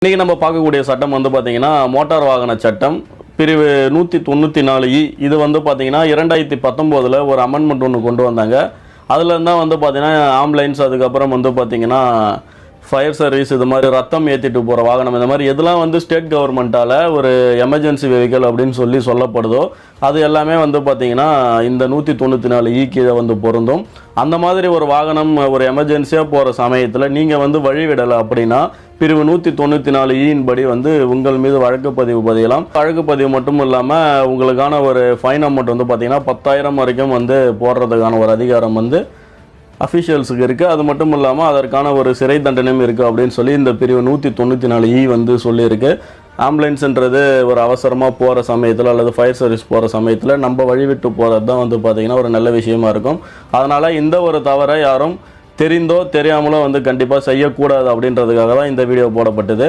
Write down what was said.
இன்றைக்கி நம்ம பார்க்கக்கூடிய சட்டம் வந்து பார்த்திங்கன்னா மோட்டார் வாகன சட்டம் பிரிவு 194E. இது வந்து பார்த்திங்கன்னா 2019 ஒரு அமெண்ட்மெண்ட் ஒன்று கொண்டு வந்தாங்க. அதில் இருந்தால் வந்து பார்த்திங்கன்னா ஆம்புலன்ஸ், அதுக்கப்புறம் வந்து பார்த்திங்கன்னா ஃபயர் சர்வீஸ், இது மாதிரி ரத்தம் ஏற்றிட்டு போகிற வாகனம், இந்த மாதிரி எதெல்லாம் வந்து ஸ்டேட் கவர்மெண்ட்டால் ஒரு எமர்ஜென்சி வெஹிக்கிள் அப்படின்னு சொல்லப்படுதோ அது எல்லாமே வந்து பார்த்திங்கன்னா இந்த 194E கீழே வந்து பொருந்தும். அந்த மாதிரி ஒரு வாகனம் ஒரு எமர்ஜென்சியாக போகிற சமயத்தில் நீங்கள் வந்து வழிவிடலை அப்படின்னா பிரிவு 194E படி வந்து உங்கள் மீது வழக்கு பதிவு பதியலாம். வழக்கு பதிவு மட்டும் இல்லாமல் உங்களுக்கான ஒரு ஃபைன் அமௌண்ட் வந்து பார்த்திங்கன்னா 10,000 வரைக்கும் வந்து போடுறதுக்கான ஒரு அதிகாரம் வந்து அஃபிஷியல்ஸுக்கு இருக்குது. அது மட்டும் இல்லாமல் அதற்கான ஒரு சிறை தண்டனையும் இருக்குது அப்படின்னு சொல்லி இந்த பிரிவு 194E வந்து சொல்லியிருக்கு. ஆம்புலன்ஸுன்றது ஒரு அவசரமாக போகிற சமயத்தில் அல்லது ஃபயர் சர்வீஸ் போகிற சமயத்தில் நம்ம வழிவிட்டு போகிறது தான் வந்து பார்த்திங்கன்னா ஒரு நல்ல விஷயமா இருக்கும். அதனால் இந்த ஒரு தவறை யாரும் தெரிந்தோ தெரியாமலோ வந்து கண்டிப்பாக செய்யக்கூடாது அப்படின்றதுக்காக தான் இந்த வீடியோ போடப்பட்டது.